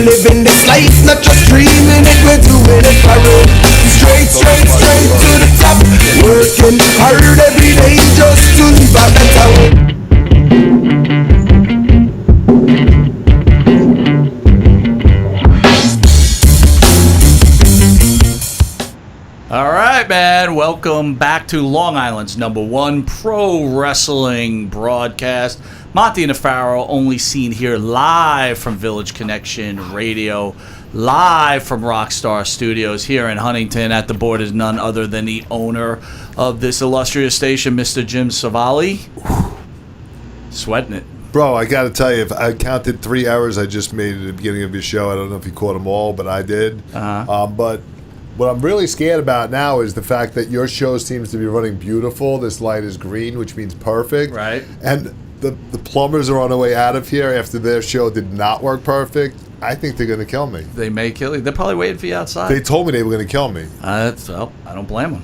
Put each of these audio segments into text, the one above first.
living this life, not just dreaming it, we're doing it Pharaoh. Straight to the top. Working hard every day just to live out that tower. All right, man. Welcome back to Long Island's #1 pro wrestling broadcast. Monte and the Pharaoh, only seen here live from Village Connection Radio, live from Rockstar Studios here in Huntington. At the board is none other than the owner of this illustrious station, Mr. Jim Savali. Sweating it. Bro, I got to tell you, if I counted 3 hours I just made at the beginning of your show. I don't know if you caught them all, but I did. But what I'm really scared about now is the fact that your show seems to be running beautiful. This light is green, which means perfect. Right. And the plumbers are on their way out of here after their show did not work perfect. I think they're going to kill me. They may kill you. They're probably waiting for you outside. They told me they were going to kill me. Well, I don't blame them.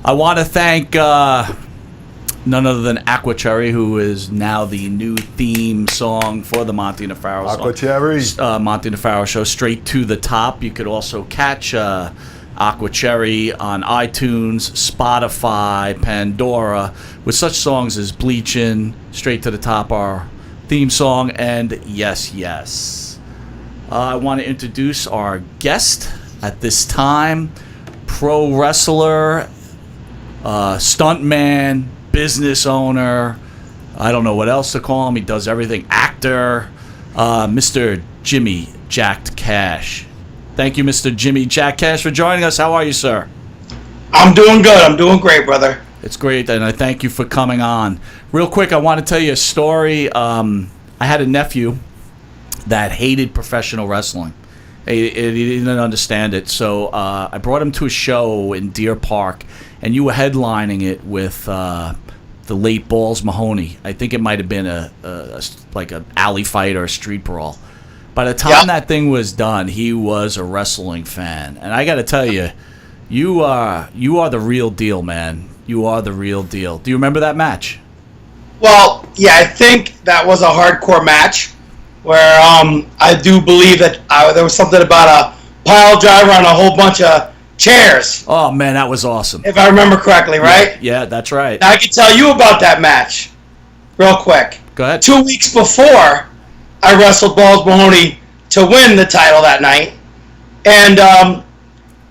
I want to thank none other than Aqua Cherry, who is now the new theme song for the Monte and the Pharaoh Aqua Cherry? Monte and the Pharaoh show, Straight to the Top. You could also catch Aqua Cherry on iTunes, Spotify, Pandora, with such songs as Bleachin', Straight to the Top, our theme song, and Yes, Yes. I want to introduce our guest at this time, pro wrestler, stuntman, business owner, I don't know what else to call him. He does everything. Actor, Mr. Jimmy Jact Cash. Thank you, Mr. Jimmy Jact Cash, for joining us. How are you, sir? I'm doing good. I'm doing great, brother. It's great, and I thank you for coming on. Real quick, I want to tell you a story. I had a nephew that hated professional wrestling. He didn't understand it, so I brought him to a show in Deer Park, and you were headlining it with the late Balls Mahoney. I think it might have been like an alley fight or a street brawl. By the time that thing was done, he was a wrestling fan, and I got to tell you, you are the real deal, man. You are the real deal. Do you remember that match? Well, yeah, I think that was a hardcore match where I do believe that there was something about a pile driver on a whole bunch of chairs. Oh man, that was awesome. If I remember correctly, right? Yeah, that's right. Now, I can tell you about that match real quick. Go ahead. 2 weeks before, I wrestled Balls Mahoney to win the title that night, and I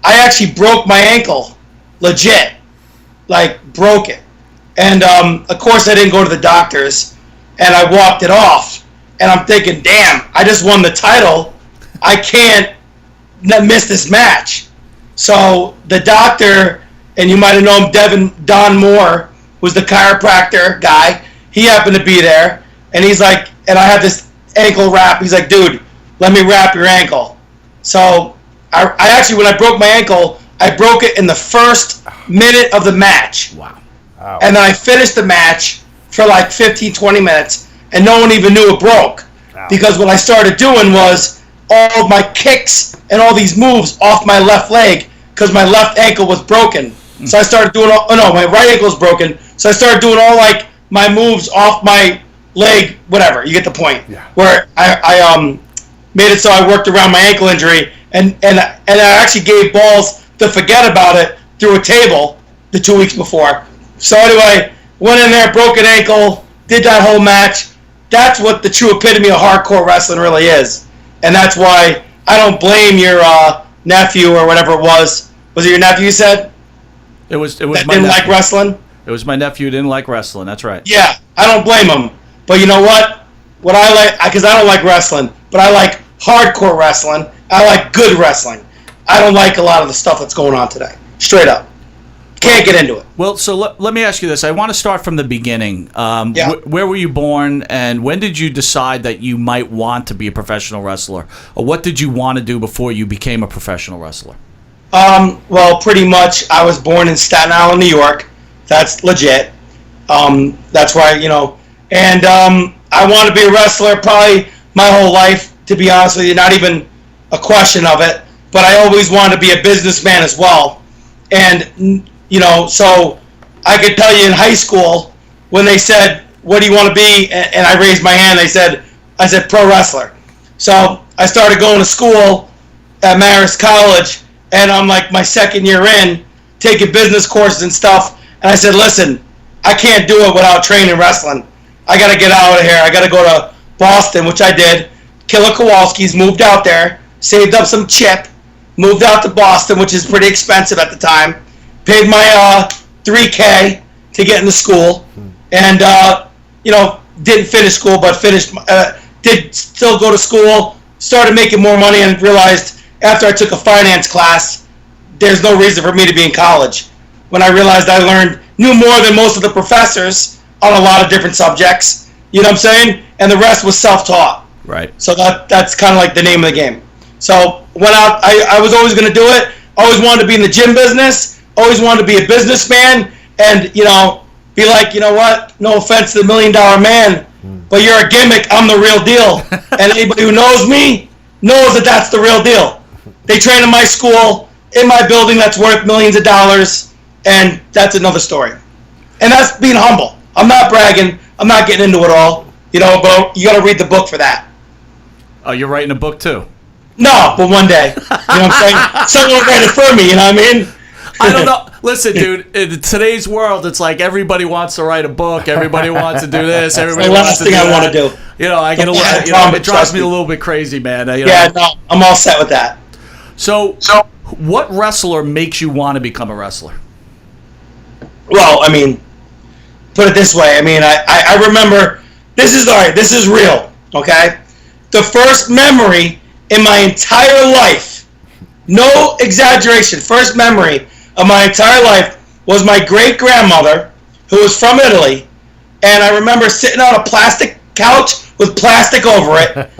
actually broke my ankle, legit, like broke it. And of course I didn't go to the doctors, and I walked it off, and I'm thinking, damn, I just won the title, I can't miss this match. So the doctor, and you might have known Don Moore, was the chiropractor guy, he happened to be there, and he's like, and I had this ankle wrap. He's like, dude, let me wrap your ankle. So I actually, when I broke my ankle, I broke it in the first minute of the match. Wow. And then I finished the match for like 15, 20 minutes, and no one even knew it broke. Wow. Because what I started doing was all of my kicks and all these moves off my left leg because my left ankle was broken. So I started doing my right ankle was broken. So I started doing all like my moves off my leg, whatever. You get the point. Yeah. Where I made it so I worked around my ankle injury, and I actually gave Balls to forget about it through a table the 2 weeks before. So anyway, went in there, broke an ankle, did that whole match. That's what the true epitome of hardcore wrestling really is, and that's why I don't blame your nephew or whatever it was. Was it your nephew you said? It was that my didn't nephew. like wrestling? It was my nephew who didn't like wrestling. That's right. Yeah, I don't blame him. But you know what? What I like, because I don't like wrestling, but I like hardcore wrestling. I like good wrestling. I don't like a lot of the stuff that's going on today. Straight up. Can't get into it. Well, so let me ask you this. I want to start from the beginning. Where were you born, and when did you decide that you might want to be a professional wrestler? Or what did you want to do before you became a professional wrestler? Well, pretty much I was born in Staten Island, New York. That's legit. That's why, and I wanted to be a wrestler probably my whole life, to be honest with you, not even a question of it. But I always wanted to be a businessman as well. And, so I could tell you in high school when they said, what do you want to be? And I raised my hand, I said pro wrestler. So I started going to school at Marist College, and I'm like my second year in, taking business courses and stuff. And I said, listen, I can't do it without training wrestling. I got to get out of here. I got to go to Boston, which I did. Killer Kowalski's, moved out there, saved up some chip, moved out to Boston, which is pretty expensive at the time. Paid my $3K to get into school, and didn't finish school, but did still go to school. Started making more money, and realized after I took a finance class, there's no reason for me to be in college. When I realized I knew more than most of the professors on a lot of different subjects. You know what I'm saying? And the rest was self-taught. Right. So that's kind of like the name of the game. So went out. I was always going to do it. Always wanted to be in the gym business. Always wanted to be a businessman, and be like, you know what? No offense to the $1 Million Man, but you're a gimmick. I'm the real deal. And anybody who knows me knows that that's the real deal. They train in my school, in my building that's worth millions of dollars, and that's another story. And that's being humble. I'm not bragging. I'm not getting into it all. But you got to read the book for that. Oh, you're writing a book too? No, but one day. You know what I'm saying? Someone will write it for me, you know what I mean? I don't know. Listen, dude, in today's world, it's like everybody wants to write a book. Everybody wants to do this. Everybody the wants last to thing do I that. want to do. I get it drives me a little bit crazy, man. Yeah, no, I'm all set with that. So, what wrestler makes you want to become a wrestler? Well, I mean, put it this way. I mean, I remember, this is real, okay? The first memory in my entire life, no exaggeration, first memory of my entire life was my great-grandmother, who was from Italy, and I remember sitting on a plastic couch with plastic over it,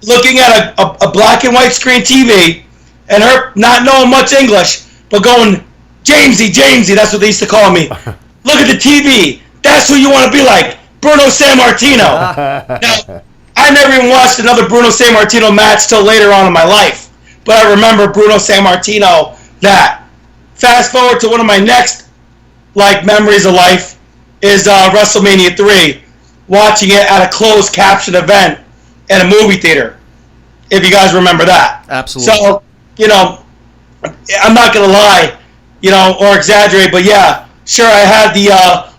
looking at a black and white screen TV, and her not knowing much English, but going, Jamesy, that's what they used to call me. Look at the TV. That's who you want to be like, Bruno Sammartino. Now, I never even watched another Bruno Sammartino match till later on in my life, but I remember Bruno Sammartino that. Fast forward to one of my next memories of life is WrestleMania 3, watching it at a closed caption event at a movie theater, if you guys remember that. Absolutely. So, I'm not going to lie, or exaggerate, but yeah, sure, I had the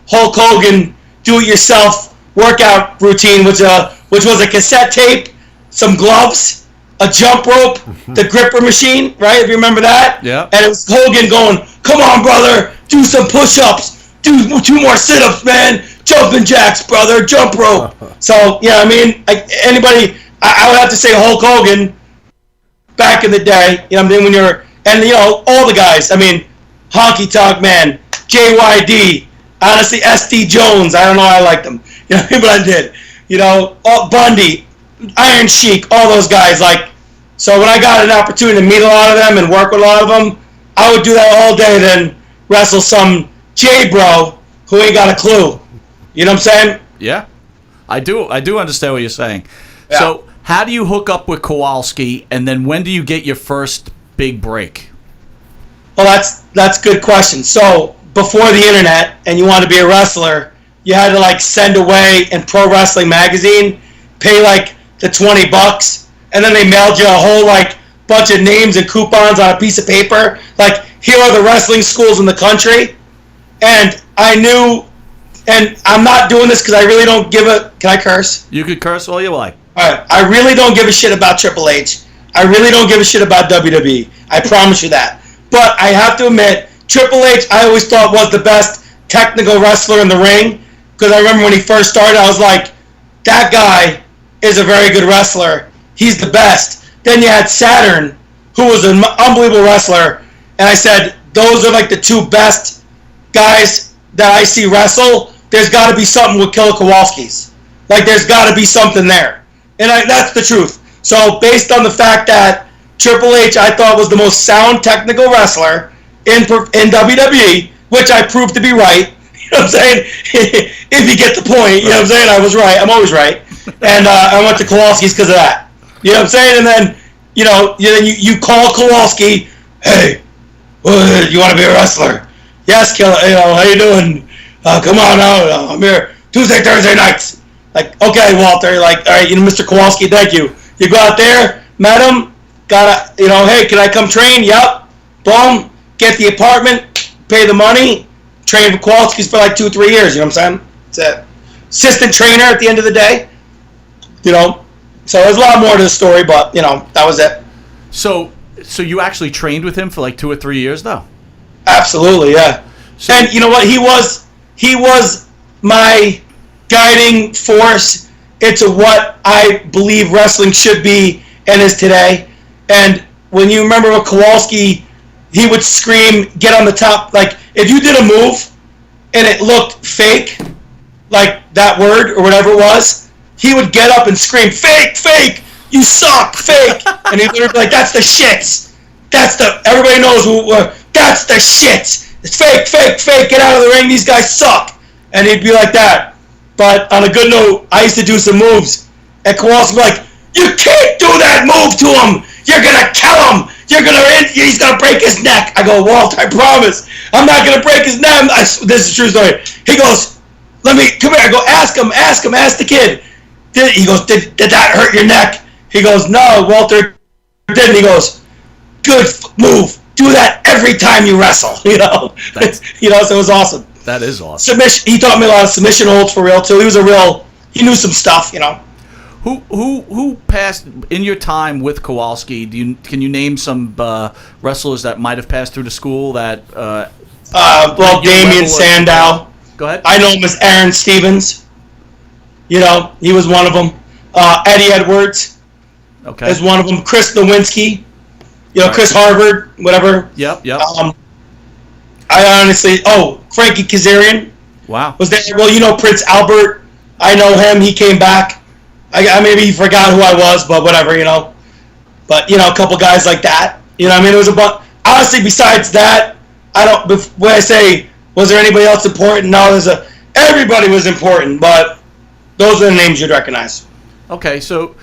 Hulk Hogan do-it-yourself workout routine, which was a cassette tape, some gloves, a jump rope, the gripper machine, right? If you remember that? Yeah. And it was Hogan going, come on, brother, do some push-ups, do 2 more sit-ups, man, jumping jacks, brother, jump rope. So, I mean, I would have to say Hulk Hogan back in the day, I mean, all the guys, I mean, Honky Tonk Man, JYD, honestly, SD Jones, I don't know how I liked them, but I did, Bundy, Iron Sheik, all those guys, so when I got an opportunity to meet a lot of them and work with a lot of them, I would do that all day, then wrestle some J-bro who ain't got a clue. You know what I'm saying? Yeah, I do understand what you're saying. Yeah. So how do you hook up with Kowalski, and then when do you get your first big break? Well, that's a good question. So before the internet, and you want to be a wrestler, you had to send away in Pro Wrestling Magazine, pay the $20, and then they mailed you a whole bunch of names and coupons on a piece of paper. Here are the wrestling schools in the country, and I knew. And I'm not doing this because I really don't give a. Can I curse? You could curse all you like. All right. I really don't give a shit about Triple H. I really don't give a shit about WWE. I promise you that. But I have to admit, Triple H, I always thought was the best technical wrestler in the ring. Because I remember when he first started, I was like, that guy is a very good wrestler. He's the best. Then you had Saturn, who was an unbelievable wrestler. And I said, those are the 2 best guys that I see wrestle. There's got to be something with Killer Kowalski's. There's got to be something there. And that's the truth. So based on the fact that Triple H, I thought, was the most sound technical wrestler in WWE, which I proved to be right. You know what I'm saying? If you get the point, you know what I'm saying? I was right. I'm always right. And I went to Kowalski's because of that. You know what I'm saying? And then, you call Kowalski, hey, you want to be a wrestler? Yes, Killer. How you doing? Come on out. I'm here Tuesday, Thursday nights. Okay, Walter. All right, Mr. Kowalski, thank you. You go out there, met him, hey, can I come train? Yep. Boom. Get the apartment, pay the money, train for Kowalski's for like 2-3 years. You know what I'm saying? It's an assistant trainer at the end of the day. So there's a lot more to the story, but that was it. So you actually trained with him for like 2 or 3 years, though? Absolutely, yeah. So, and you know what? He was my guiding force into what I believe wrestling should be and is today. And when you remember with Kowalski, he would scream, get on the top. Like, if you did a move and it looked fake, like that word or whatever it was, he would get up and scream, fake, fake, you suck, fake. And he'd literally be like, that's the shits. Everybody knows that's the shits. It's fake, fake, fake, get out of the ring, these guys suck. And he'd be like that. But on a good note, I used to do some moves. And Kowalski would be like, you can't do that move to him. You're going to kill him. He's going to break his neck. I go, Walt, I promise. I'm not going to break his neck. This is a true story. He goes, come here. I go, ask the kid. He goes, did that hurt your neck? He goes, no, Walter didn't. He goes, good move. Do that every time you wrestle. So it was awesome. That is awesome. Submission. He taught me a lot of submission holds for real too. He knew some stuff. Who passed in your time with Kowalski? Can you name some wrestlers that might have passed through the school that? Damian Sandow. Go ahead. I know him as Aaron Stevens. He was one of them. Eddie Edwards. Okay. Is one of them. Chris Nowinski. Chris Harvard, whatever. Yep. I honestly, Frankie Kazarian. Wow. Was there? Well, Prince Albert. I know him. He came back. I maybe forgot who I was, but whatever, But a couple guys like that. It was a bunch. Honestly, besides that, I don't. When I say, was there anybody else important? No, everybody was important, but those are the names you'd recognize. Okay, so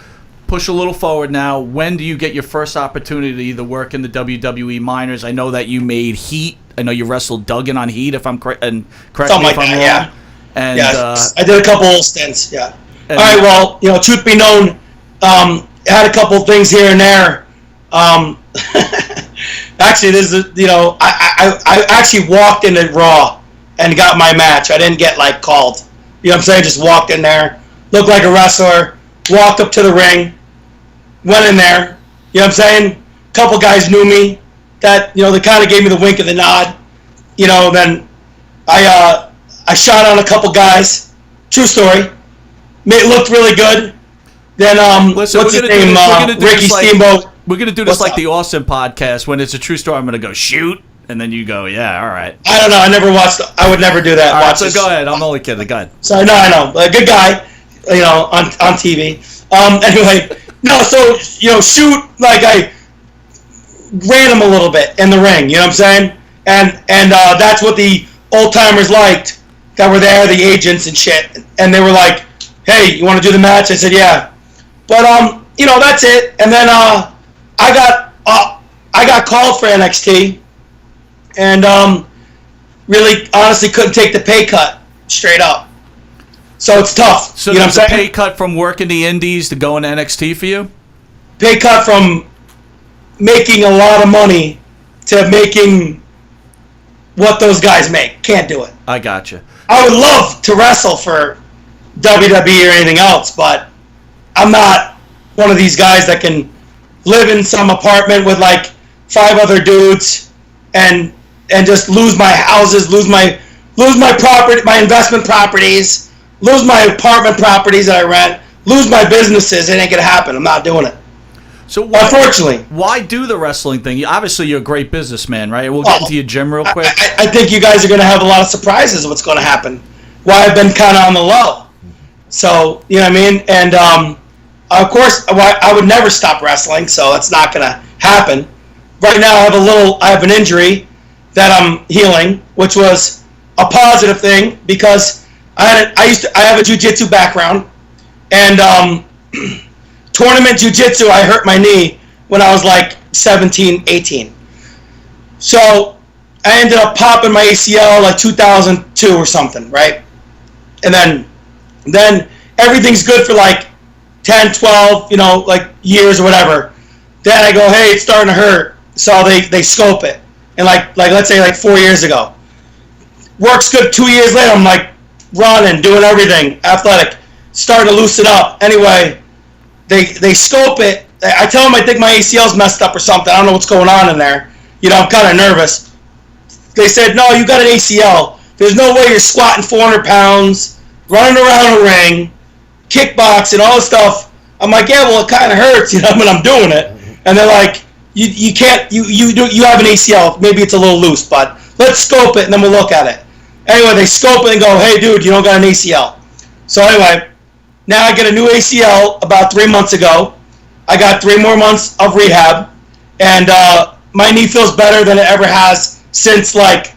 push a little forward now. When do you get your first opportunity to work in the WWE minors? I know that you made Heat. I know you wrestled Duggan on Heat, if I'm correct. And correct me if I'm wrong. Yeah. And I did a couple stints. Yeah. All right. Well, truth be known, I had a couple things here and there. Actually, this is I actually walked in at Raw and got my match. I didn't get called. You know what I'm saying? Just walked in there, looked like a wrestler, walked up to the ring, went in there. You know what I'm saying? A couple guys knew me. That they kind of gave me the wink and the nod. Then I shot on a couple guys. True story. It looked really good. Then listen, what's his name? Ricky Steamboat. We're gonna do this like the Austin podcast. When it's a true story, I'm gonna go shoot, and then you go, yeah, all right. I don't know. I never watched. I would never do that. All right, so go ahead. I'm only kidding. Go ahead. So no, I know. A good guy. On TV. Anyway, no. So shoot like I ran him a little bit in the ring. You know what I'm saying? And that's what the old timers liked that were there, the agents and shit. And they were like, "Hey, you want to do the match?" I said, "Yeah." But that's it. And then I got called for NXT, and really honestly couldn't take the pay cut straight up. So it's tough. So you know what I'm saying? Pay cut from working the indies to going to NXT for you? Pay cut from making a lot of money to making what those guys make. Can't do it. I gotcha. I would love to wrestle for WWE or anything else, but I'm not one of these guys that can live in some apartment with 5 other dudes and just lose my houses, lose my property, my investment properties, lose my apartment properties that I rent, lose my businesses. It ain't gonna happen. I'm not doing it. So unfortunately, why do the wrestling thing? Obviously, you're a great businessman, right? We'll get into your gym real quick. I think you guys are going to have a lot of surprises of what's going to happen. Why I've been kind of on the low. So, you know what I mean? And, of course, I would never stop wrestling, so that's not going to happen. Right now, I have an injury that I'm healing, which was a positive thing because I have a jiu-jitsu background, and tournament jiu-jitsu, I hurt my knee when I was 17, 18. So I ended up popping my ACL 2002 or something, right? And then everything's good for 10, 12, like years or whatever. Then I go, hey, it's starting to hurt. So they scope it. And like let's say like 4 years ago. Works good 2 years later. I'm like running, doing everything, athletic, starting to loosen up. Anyway, they scope it. I tell them I think my ACL's messed up or something. I don't know what's going on in there. I'm kind of nervous. They said, no, you got an ACL. There's no way you're squatting 400 pounds, running around a ring, kickboxing, all this stuff. I'm like, yeah, well, it kind of hurts, when I'm doing it. And they're like, you can't, you have an ACL. Maybe it's a little loose, but let's scope it and then we'll look at it. Anyway, they scope it and go, hey, dude, you don't got an ACL. So anyway, now I get a new ACL about 3 months ago. I got 3 more months of rehab, and my knee feels better than it ever has since like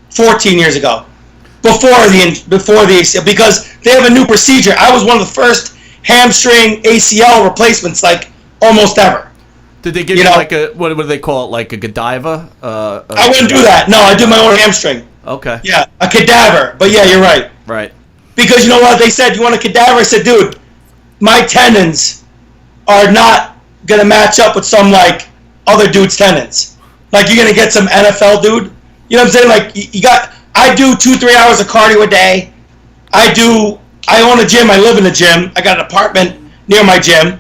14 years ago, before the ACL, because they have a new procedure. I was one of the first hamstring ACL replacements, like almost ever. Did they give you like a what do they call it, like a Godiva? I wouldn't do that. No, I do my own hamstring. Okay. Yeah, a cadaver. But yeah, you're right. Right. Because you know what they said? You want a cadaver? I said, dude, my tendons are not gonna match up with some like other dude's tendons. Like you're gonna get some NFL dude. You know what I'm saying? Like I do 2-3 hours of cardio a day. I own a gym. I live in a gym. I got an apartment near my gym.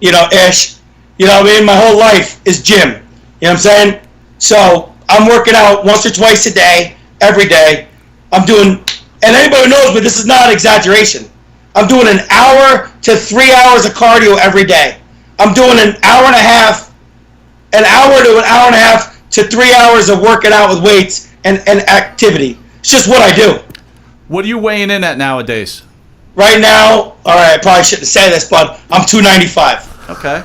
Ish. You know what I mean? My whole life is gym. You know what I'm saying? So I'm working out once or twice a day, every day. I'm doing, and anybody who knows me, this is not an exaggeration. I'm doing an hour to 3 hours of cardio every day. I'm doing an hour to an hour and a half to 3 hours of working out with weights and activity. It's just what I do. What are you weighing in at nowadays? Right now, all right, I probably shouldn't say this, but I'm 295. Okay.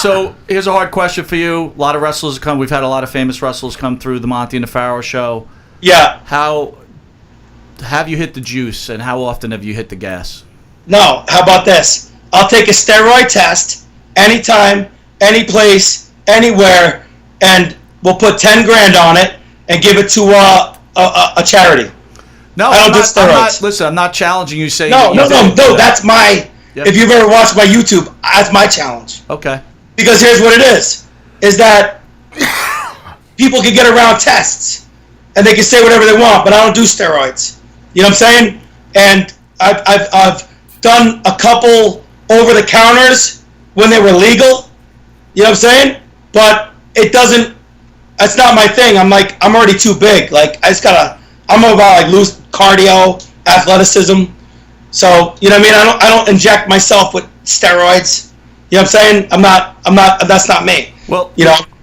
So here's a hard question for you. A lot of wrestlers come. We've had a lot of famous wrestlers come through the Monte and the Pharaoh show. Yeah. How have you hit the juice, and how often have you hit the gas? No. How about this? I'll take a steroid test anytime, any place, anywhere, and we'll put 10 grand on it and give it to a charity. No, I don't do steroids. Listen, I'm not challenging you. Saying no. That's my. Yep. If you've ever watched my YouTube, that's my challenge. Okay. Because here's what it is that people can get around tests and they can say whatever they want, but I don't do steroids. You know what I'm saying? And I've done a couple over the counters when they were legal. You know what I'm saying? But it's not my thing. I'm already too big. Like I'm about like loose cardio, athleticism. So, you know what I mean? I don't inject myself with steroids. You know what I'm saying? I'm not, that's not me. Well,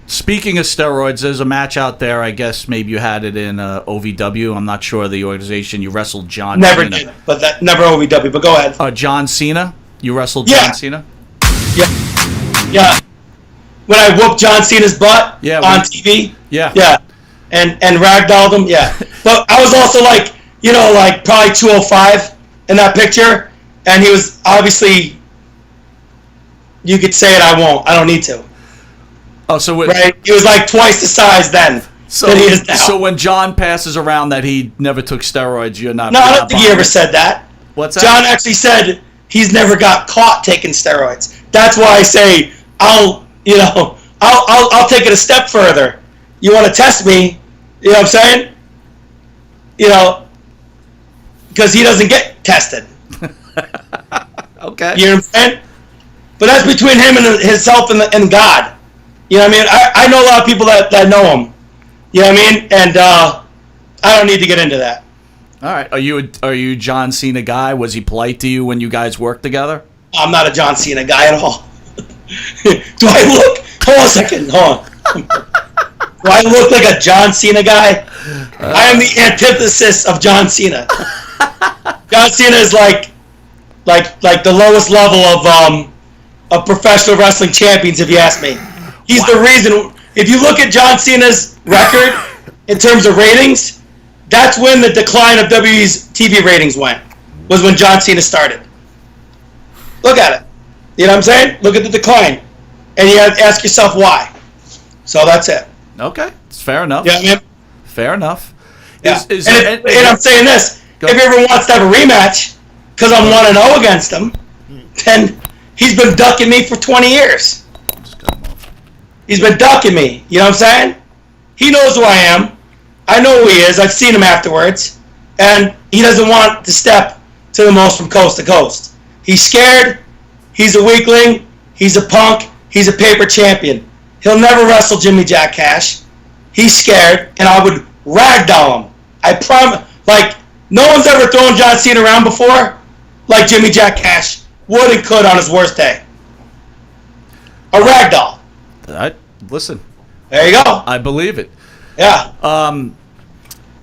speaking of steroids, there's a match out there. I guess maybe you had it in OVW. I'm not sure the organization. You wrestled John Cena. Never did, but never OVW, but go ahead. John Cena? You wrestled John Cena? Yeah. When I whooped John Cena's butt on TV? Yeah. Yeah. And ragdolled him? Yeah. But I was also like probably 205. In that picture, and he was obviously, you could say it, I won't. I don't need to. Oh, so right? He was like twice the size then than he is now. So when John passes around that he never took steroids, you're not. No, I don't think he ever said that. What's that? John actually said he's never got caught taking steroids. That's why I say I'll take it a step further. You want to test me? You know what I'm saying? Because he doesn't get tested. Okay. You know what I'm saying? But that's between him and himself and God. You know what I mean? I know a lot of people that know him. You know what I mean? And I don't need to get into that. All right. Are you a John Cena guy? Was he polite to you when you guys worked together? I'm not a John Cena guy at all. Do I look? Hold on a second. Hold on. Do I look like a John Cena guy? I am the antithesis of John Cena. John Cena is like the lowest level of professional wrestling champions, if you ask me. He's the reason. If you look at John Cena's record in terms of ratings, that's when the decline of WWE's TV ratings went. Was when John Cena started. Look at it. You know what I'm saying? Look at the decline, and you have to ask yourself why. So that's it. Okay, it's fair enough. Yeah, man. Fair enough. Yeah. And I'm saying this. If he ever wants to have a rematch, because I'm 1-0 against him, then he's been ducking me for 20 years. Just cut him off. He's been ducking me. You know what I'm saying? He knows who I am. I know who he is. I've seen him afterwards. And he doesn't want to step to the most from coast to coast. He's scared. He's a weakling. He's a punk. He's a paper champion. He'll never wrestle Jimmy Jact Cash. He's scared, and I would ragdoll him. I promise. Like, no one's ever thrown John Cena around before like Jimmy Jact Cash would and could on his worst day. A ragdoll. Listen. There you go. I believe it. Yeah.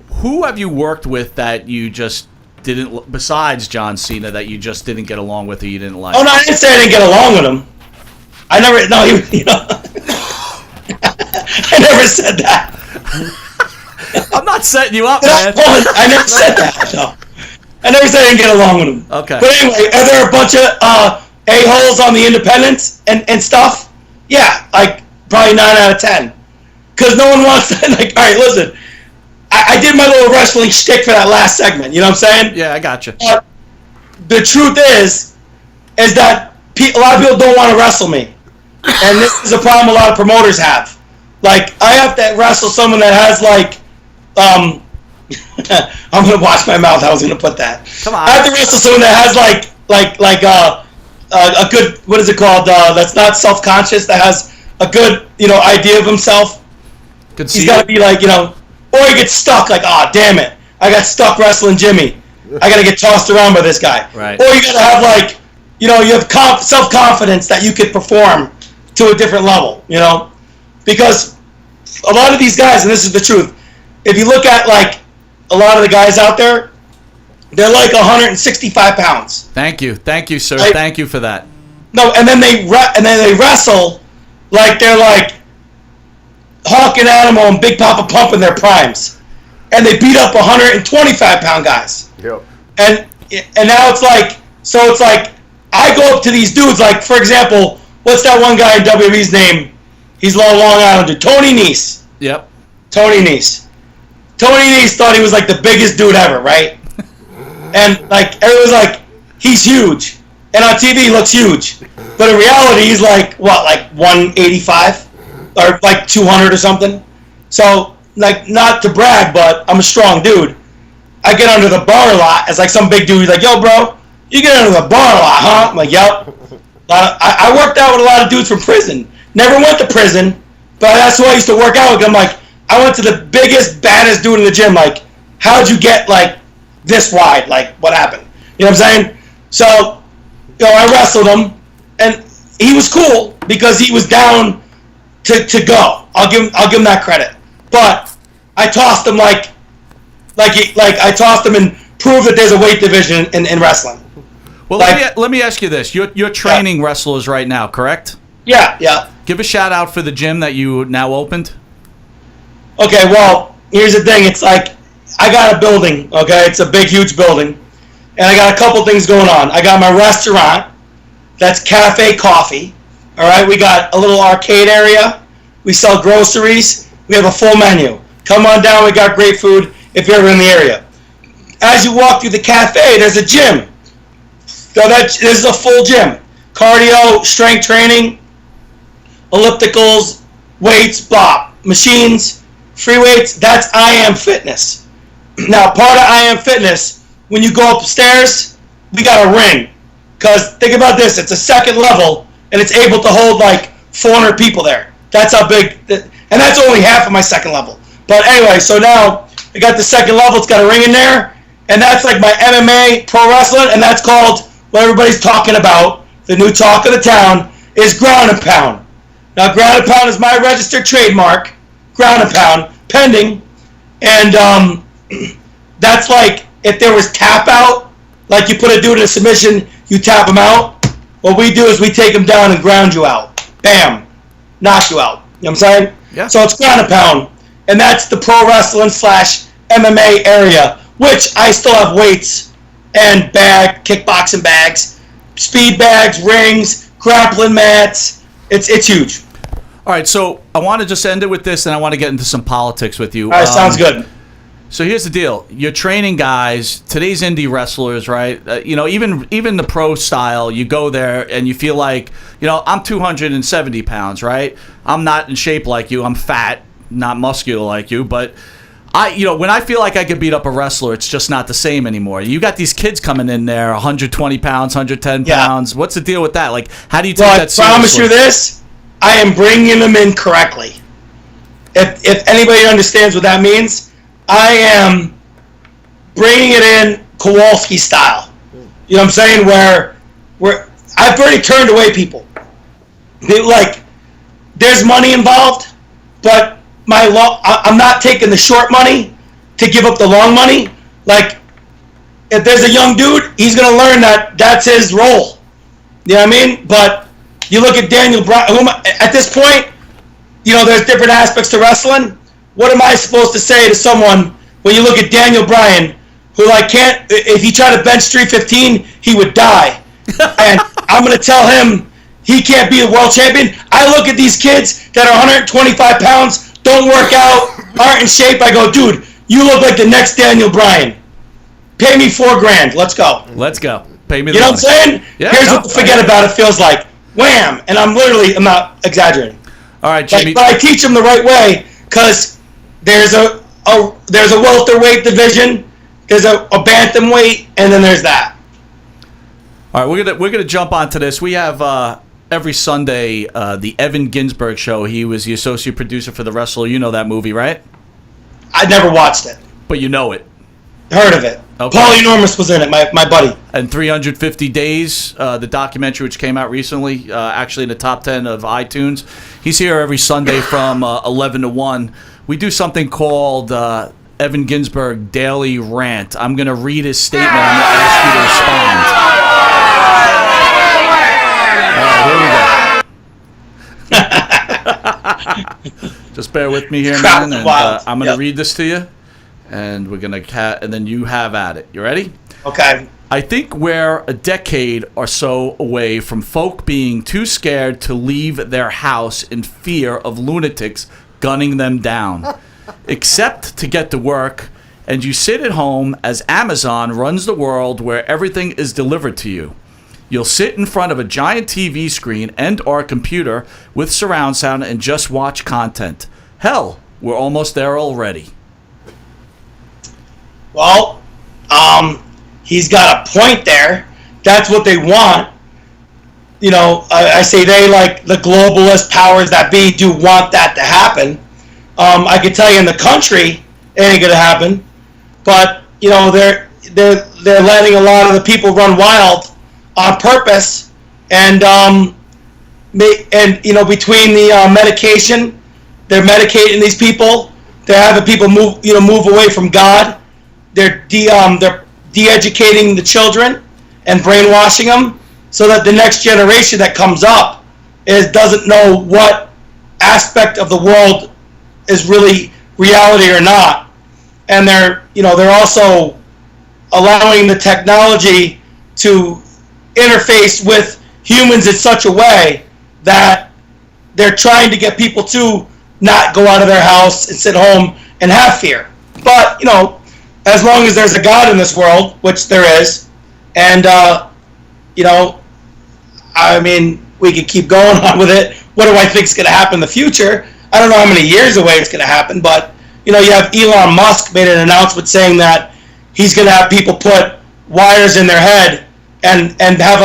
Who have you worked with that you just didn't, besides John Cena, that you just didn't get along with or you didn't like? Oh, no, I didn't say I didn't get along with him. I never, no, you know. I never said that. I'm not setting you up, man. I never said that, no. I never said I didn't get along with him. Okay. But anyway, are there a bunch of a-holes on the independents and stuff? Yeah, like probably 9 out of 10. Because no one wants to, like, all right, listen. I did my little wrestling shtick for that last segment, you know what I'm saying? Yeah, I got you. But the truth is that a lot of people don't want to wrestle me. And this is a problem a lot of promoters have. Like, I have to wrestle someone that has, like, I'm going to watch my mouth. I was going to put that. Come on. I have to wrestle someone that has, a good, what is it called, that's not self-conscious, that has a good, idea of himself. He's got to be like, or he gets stuck, like, damn it. I got stuck wrestling Jimmy. I got to get tossed around by this guy. Right. Or you got to have, like, you have self-confidence that you could perform to a different level, Because a lot of these guys, and this is the truth, if you look at, like, a lot of the guys out there, they're like 165 pounds. Thank you, sir. Like, thank you for that. No, and then they wrestle like they're like Hawk and Animal and Big Papa Pump in their primes, and they beat up 125-pound guys. Yep. And now it's like I go up to these dudes, like, for example, what's that one guy in WWE's name? He's Long Island dude, Tony Nese. Yep. Tony Nese. Tony Nese thought he was like the biggest dude ever, right? And like everyone's like, he's huge, and on TV he looks huge, but in reality he's like what, like 185 or like 200 or something. So like, not to brag, but I'm a strong dude. I get under the bar a lot as like some big dude. He's like, yo, bro, you get under the bar a lot, huh? I'm like, yep. I worked out with a lot of dudes from prison. Never went to prison, but that's who I used to work out with. I'm like, I went to the biggest, baddest dude in the gym. Like, how'd you get like this wide? Like, what happened? You know what I'm saying? So, I wrestled him, and he was cool because he was down to go. I'll give him that credit. But I tossed him like I tossed him and proved that there's a weight division in wrestling. Well, like, let me ask you this: you're training wrestlers right now, correct? Yeah. Give a shout out for the gym that you now opened. Okay, well, here's the thing. It's like I got a building, okay? It's a big, huge building. And I got a couple things going on. I got my restaurant. That's Cafe Coffee. All right? We got a little arcade area. We sell groceries. We have a full menu. Come on down. We got great food if you're ever in the area. As you walk through the cafe, there's a gym. So this is a full gym. Cardio, strength training, ellipticals, weights, blah, machines, free weights. That's I Am Fitness. Now, part of I Am Fitness, when you go upstairs, we got a ring. Because think about this, it's a second level, and it's able to hold like 400 people there. That's how big, and that's only half of my second level. But anyway, so now we got the second level, it's got a ring in there, and that's like my MMA pro wrestling, and that's called what everybody's talking about. The new talk of the town is ground and pound. Now, ground and pound is my registered trademark, ground and pound, pending, and that's like if there was tap out, like you put a dude in a submission, you tap him out. What we do is we take him down and ground you out. Bam. Knock you out. You know what I'm saying? Yeah. So it's ground and pound. And that's the pro wrestling / MMA area, which I still have weights and kickboxing bags, speed bags, rings, grappling mats. It's huge. All right, so I want to just end it with this, and I want to get into some politics with you. All right, sounds good. So here's the deal: you're training guys. Today's indie wrestlers, right? Even the pro style. You go there and you feel like, I'm 270 pounds, right? I'm not in shape like you. I'm fat, not muscular like you. But when I feel like I could beat up a wrestler, it's just not the same anymore. You got these kids coming in there, 120 pounds, 110 pounds. What's the deal with that? Like, how do you take that seriously? I promise you this: I am bringing them in correctly. If anybody understands what that means. I am bringing it in Kowalski style. You know what I'm saying? Where I've already turned away people. Like, there's money involved, but I'm not taking the short money to give up the long money. Like, if there's a young dude, he's going to learn that that's his role. You know what I mean? But you look at Daniel Bryan. At this point, there's different aspects to wrestling. What am I supposed to say to someone when you look at Daniel Bryan, who can't, if he tried to bench 315, he would die. And I'm going to tell him he can't be a world champion. I look at these kids that are 125 pounds, don't work out, aren't in shape. I go, dude, you look like the next Daniel Bryan. Pay me $4,000. Let's go. Let's go. Pay me. You know what I'm saying? Yeah, Here's what the forget about it feels like. Wham! And I'm not exaggerating. All right, Jimmy. But I teach them the right way because there's a welterweight division, there's a bantamweight, and then there's that. All right, we're gonna jump onto this. We have every Sunday the Evan Ginsberg show. He was the associate producer for The Wrestler. You know that movie, right? I never watched it, but you know it. Heard of it. Okay. Paul Enormous was in it, my buddy. And 350 Days, the documentary which came out recently, actually in the top 10 of iTunes. He's here every Sunday from 11 to 1. We do something called Evan Ginsberg Daily Rant. I'm going to read his statement. I'm going to ask you to respond. All right, here we go. Just bear with me here, man. And, I'm going to read this to you. And we're going to and then you have at it. You ready? Okay. I think we're a decade or so away from folk being too scared to leave their house in fear of lunatics gunning them down, except to get to work, and you sit at home as Amazon runs the world where everything is delivered to you. You'll sit in front of a giant TV screen and or computer with surround sound and just watch content. Hell, we're almost there already. Well, he's got a point there. That's what they want. I say they, like the globalist powers that be, do want that to happen. I can tell you in the country, it ain't gonna happen. But they're letting a lot of the people run wild on purpose, and between the medication, they're medicating these people. They're having people move away from God. They're de-educating the children and brainwashing them, so that the next generation that comes up doesn't know what aspect of the world is really reality or not. And they're also allowing the technology to interface with humans in such a way that they're trying to get people to not go out of their house and sit home and have fear. But as long as there's a God in this world, which there is, and we could keep going on with it. What do I think is going to happen in the future? I don't know how many years away it's going to happen, but you have Elon Musk made an announcement saying that he's going to have people put wires in their head and have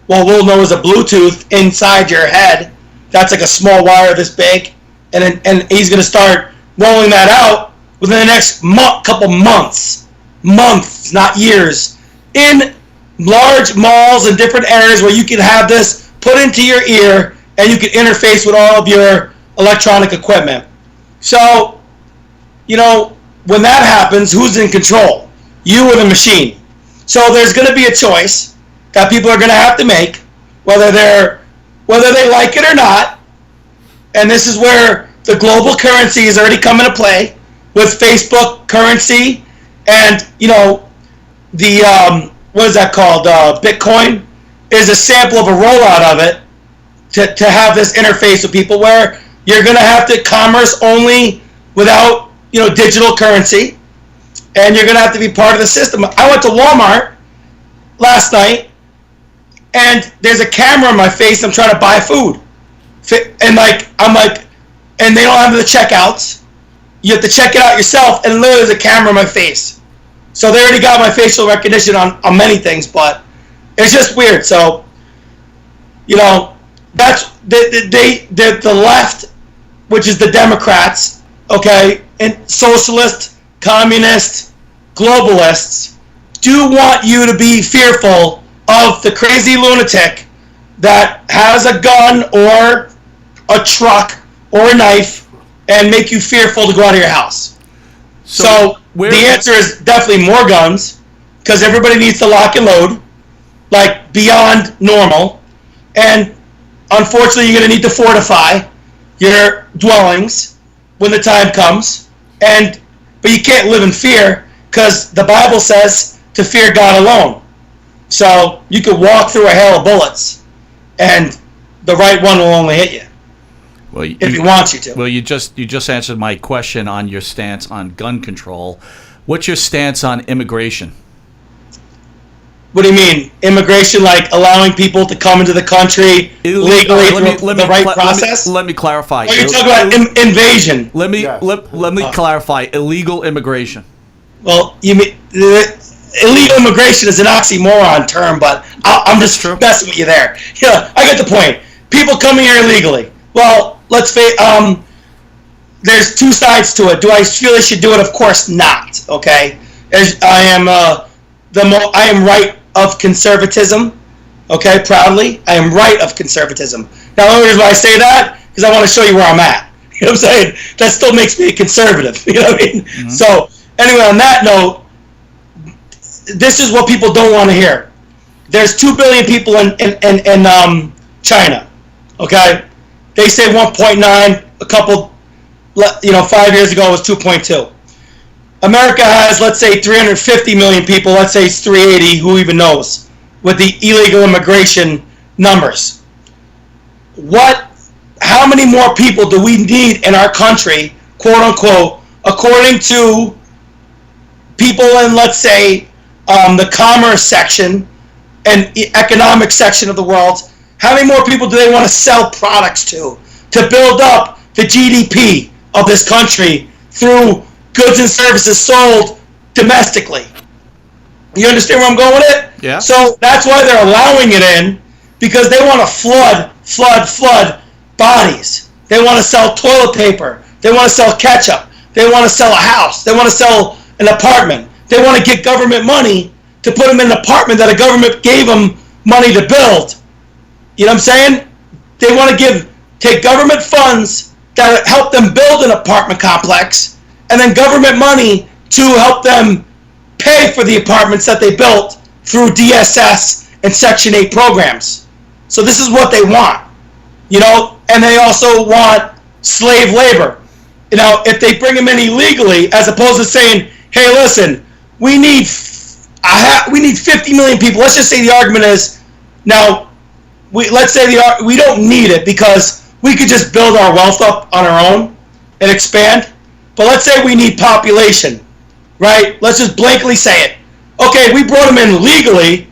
we'll know as a Bluetooth inside your head. That's like a small wire this big, and he's going to start rolling that out within the next couple months, not years, in large malls and different areas where you can have this put into your ear and you can interface with all of your electronic equipment. So, when that happens, who's in control? You or the machine? So there's going to be a choice that people are going to have to make, whether they like it or not. And this is where the global currency is already coming to play with Facebook currency, and what is that called? Bitcoin is a sample of a rollout of it to have this interface with people where you're going to have to commerce only without digital currency, and you're gonna have to be part of the system. I went to Walmart last night, and there's a camera in my face. I'm trying to buy food, and and they don't have the checkouts. You have to check it out yourself, and literally there's a camera in my face. So they already got my facial recognition on many things, but it's just weird. So, that's the left, which is the Democrats, okay, and socialist, communist, globalists do want you to be fearful of the crazy lunatic that has a gun or a truck or a knife and make you fearful to go out of your house. So the answer is definitely more guns, because everybody needs to lock and load, like beyond normal. And unfortunately, you're going to need to fortify your dwellings when the time comes. But you can't live in fear, because the Bible says to fear God alone. So you could walk through a hail of bullets, and the right one will only hit you. Well, if he wants you to. Well, you just answered my question on your stance on gun control. What's your stance on immigration? What do you mean? Immigration, like allowing people to come into the country legally through the right process? Let me clarify. Or you're talking about invasion. Let me clarify. Illegal immigration. Well, you mean illegal immigration is an oxymoron term, but I'm just messing with you there. Yeah, I get the point. People coming here illegally. Well, let's face. There's two sides to it. Do I feel they should do it? Of course not. Okay, I am right of conservatism. Okay, proudly, I am right of conservatism. Now, the only reason why I say that is I want to show you where I'm at. You know what I'm saying? That still makes me a conservative. You know what I mean? Mm-hmm. So anyway, on that note, this is what people don't want to hear. There's 2 billion people in China. Okay. They say 1.9. A couple, 5 years ago it was 2.2. America has, let's say, 350 million people. Let's say it's 380. Who even knows? With the illegal immigration numbers. How many more people do we need in our country, quote unquote, according to people in, let's say, the commerce section and economic section of the world? How many more people do they want to sell products to build up the GDP of this country through goods and services sold domestically? You understand where I'm going with it? Yeah. So that's why they're allowing it in, because they want to flood bodies. They want to sell toilet paper. They want to sell ketchup. They want to sell a house. They want to sell an apartment. They want to get government money to put them in an apartment that a government gave them money to build. You know what I'm saying? They want to take government funds that help them build an apartment complex, and then government money to help them pay for the apartments that they built through DSS and Section 8 programs. So this is what they want. And they also want slave labor. If they bring them in illegally, as opposed to saying, hey, listen, we need 50 million people. Let's just say the argument is, now, let's say we don't need it because we could just build our wealth up on our own and expand. But let's say we need population, right? Let's just blankly say it. Okay, we brought them in legally,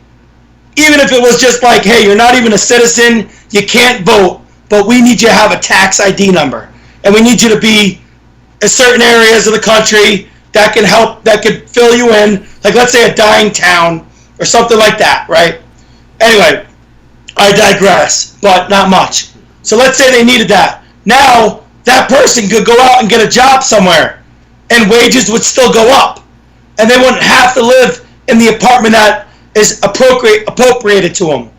even if it was just like, hey, you're not even a citizen, you can't vote, but we need you to have a tax ID number. And we need you to be in certain areas of the country that can help, that could fill you in, like let's say a dying town or something like that, right? Anyway, I digress, but not much. So let's say they needed that. Now, that person could go out and get a job somewhere, and wages would still go up. And they wouldn't have to live in the apartment that is appropriated to them.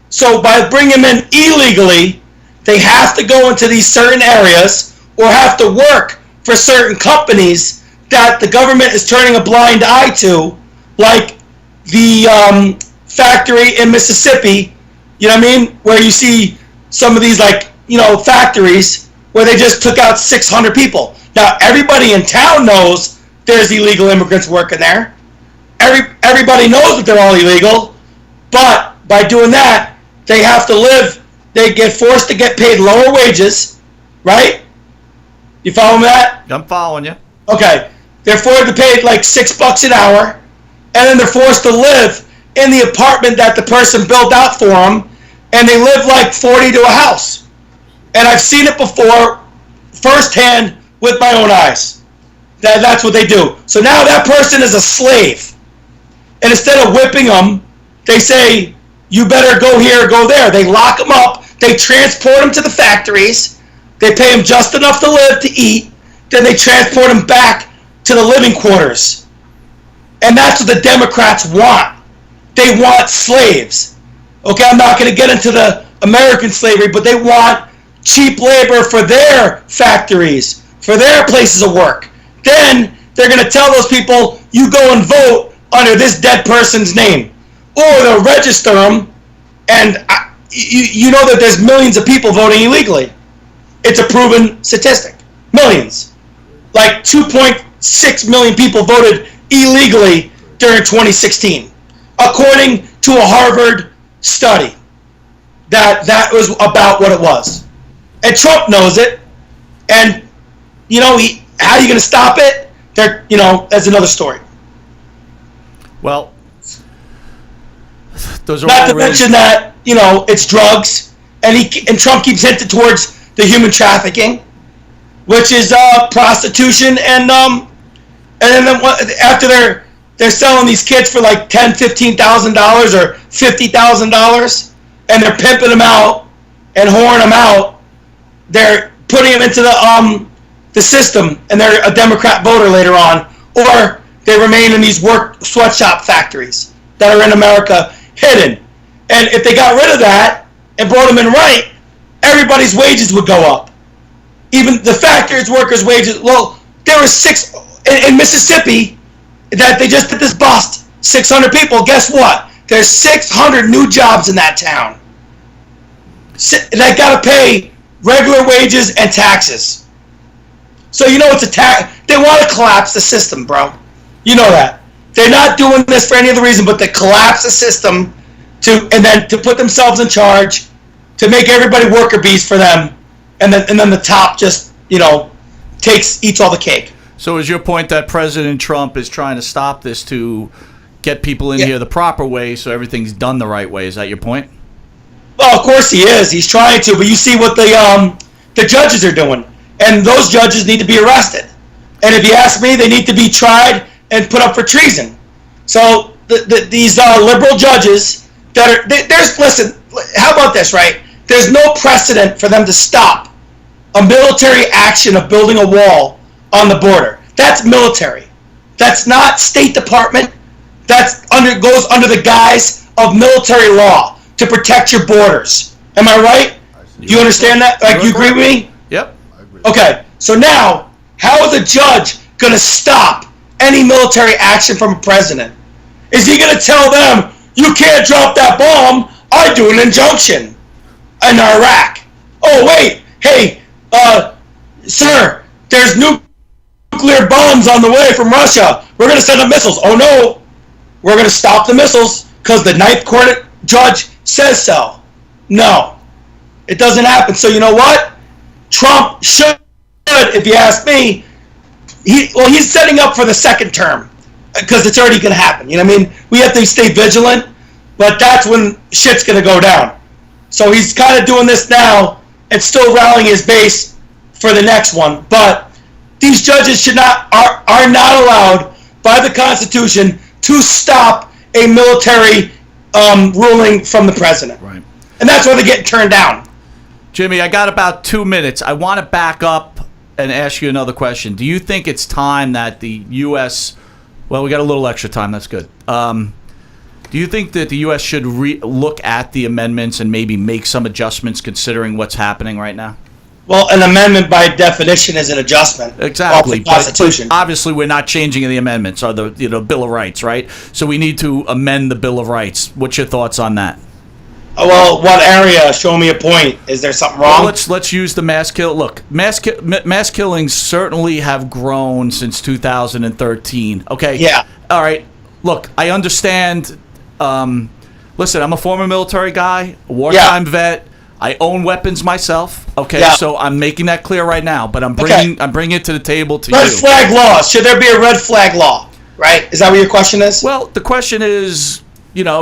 So by bringing them in illegally, they have to go into these certain areas or have to work for certain companies that the government is turning a blind eye to, like the factory in Mississippi, you know what I mean, where you see some of these factories where they just took out 600 people. Now everybody in town knows there's illegal immigrants working there. Everybody knows that they're all illegal, but by doing that, they have to live, they get forced to get paid lower wages, right? You follow me that? I'm following you. Okay. They're forced to pay like $6 an hour, and then they're forced to live in the apartment that the person built out for them, and they live like 40 to a house. And I've seen it before, firsthand, with my own eyes. That's what they do. So now that person is a slave. And instead of whipping them, they say, you better go here or go there. They lock them up. They transport them to the factories. They pay them just enough to live, to eat. Then they transport them back to the living quarters. And that's what the Democrats want. They want slaves. Okay, I'm not going to get into the American slavery, but they want cheap labor for their factories, for their places of work. Then they're going to tell those people, you go and vote under this dead person's name. Or they'll register them, and you know that there's millions of people voting illegally. It's a proven statistic. Millions. Like 2.6 million people voted illegally during 2016, according to a Harvard study. That was about what it was. And Trump knows it, and how are you going to stop it? That's another story. Well, those are not to mention that it's drugs, and Trump keeps hinting towards the human trafficking, which is prostitution, and then after they're selling these kids for like $10,000, $15,000 or $50,000, and they're pimping them out and whoring them out. They're putting them into the system, and they're a Democrat voter later on, or they remain in these sweatshop factories that are in America hidden. And if they got rid of that and brought them in right, everybody's wages would go up. Even the factories workers' wages. Well, there were 6 in Mississippi that they just did this bust. 600 people. Guess what? There's 600 new jobs in that town. They got to pay regular wages and taxes. So it's a tax. They want to collapse the system, bro. You know that. They're not doing this for any other reason but to collapse the system and then to put themselves in charge, to make everybody worker bees for them, and then the top just eats all the cake. So is your point that President Trump is trying to stop this to get people in here the proper way, so everything's done the right way? Is that your point? Well, of course he is. He's trying to, but you see what the judges are doing, and those judges need to be arrested. And if you ask me, they need to be tried and put up for treason. So these liberal judges listen, how about this, right? There's no precedent for them to stop a military action of building a wall on the border. That's military. That's not State Department. Goes under the guise of military law to protect your borders. Am I right? Do you understand that? Like, you agree with me? Yep. Okay. So now, how is a judge going to stop any military action from a president? Is he going to tell them, you can't drop that bomb, I do an injunction in Iraq? Oh, wait, hey, sir, there's nuclear bombs on the way from Russia. We're going to send up missiles. Oh, no, we're going to stop the missiles because the Ninth Court judge says so. No, it doesn't happen. So you know what? Trump should, if you ask me, he's setting up for the second term because it's already going to happen. You know what I mean? We have to stay vigilant, but that's when shit's going to go down. So he's kind of doing this now and still rallying his base for the next one. But these judges are not allowed by the Constitution to stop a military ruling from the president. Right. And that's why they're getting turned down. Jimmy, I got about 2 minutes. I want to back up and ask you another question. Do you think it's time that the U.S. Well, we got a little extra time. That's good. Do you think that the U.S. should look at the amendments and maybe make some adjustments considering what's happening right now? Well, an amendment by definition is an adjustment. Exactly. Of the Constitution. But obviously, we're not changing the amendments or the Bill of Rights, right? So we need to amend the Bill of Rights. What's your thoughts on that? Well, what area? Show me a point. Is there something wrong? Well, let's use the mass kill. Look, mass killings certainly have grown since 2013. Okay. Yeah. All right. Look, I understand. Listen, I'm a former military guy, a wartime vet. I own weapons myself. Okay, Yeah. so I'm making that clear right now. But I'm bringing it to the table to red you. flag laws. Should there be a red flag law? Right? Is that what your question is? Well, the question is,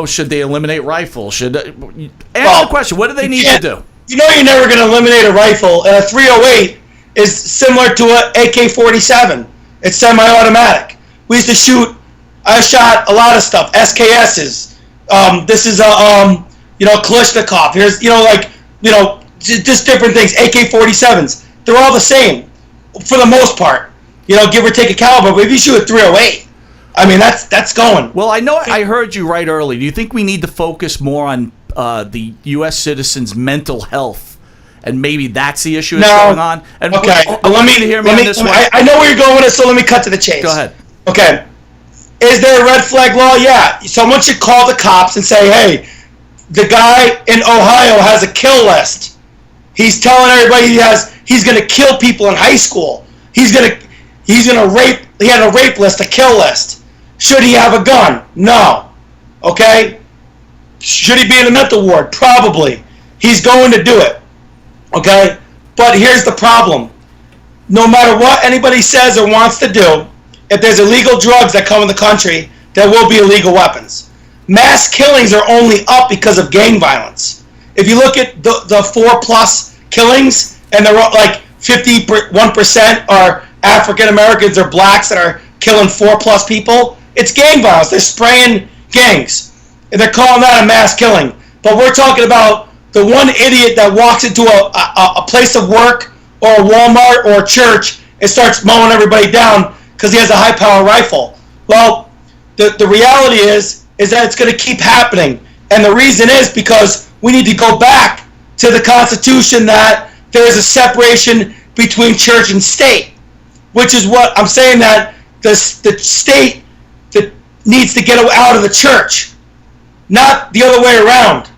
should they eliminate rifles? Answer the question. What do they need to do? You know, you're never going to eliminate a rifle, and a 308 is similar to an AK-47. It's semi-automatic. We used to shoot. I shot a lot of stuff. SKSs. This is a Kalashnikov. Here's just different things. AK-47s. They're all the same for the most part. Give or take a caliber. But if you shoot a 308, I mean that's going. Well, I heard you right early. Do you think we need to focus more on the U.S. citizens' mental health, and maybe that's the issue that's going on? And okay, let me hear me on this one. I know where you're going with it, so let me cut to the chase. Go ahead. Okay. Is there a red flag law? Yeah. Someone should call the cops and say, hey, the guy in Ohio has a kill list. He's telling everybody he's going to kill people in high school. He's going to rape. He had a rape list, a kill list. Should he have a gun? No. Okay? Should he be in a mental ward? Probably. He's going to do it. Okay? But here's the problem. No matter what anybody says or wants to do, if there's illegal drugs that come in the country, there will be illegal weapons. Mass killings are only up because of gang violence. If you look at the 4+ killings, and they're like 51% are African Americans or blacks that are killing 4+ people, it's gang violence. They're spraying gangs. And they're calling that a mass killing. But we're talking about the one idiot that walks into a place of work or a Walmart or a church and starts mowing everybody down because he has a high-power rifle. Well, the reality is that it's going to keep happening. And the reason is because we need to go back to the Constitution that there's a separation between church and state, which is what I'm saying, that the state that needs to get out of the church, not the other way around.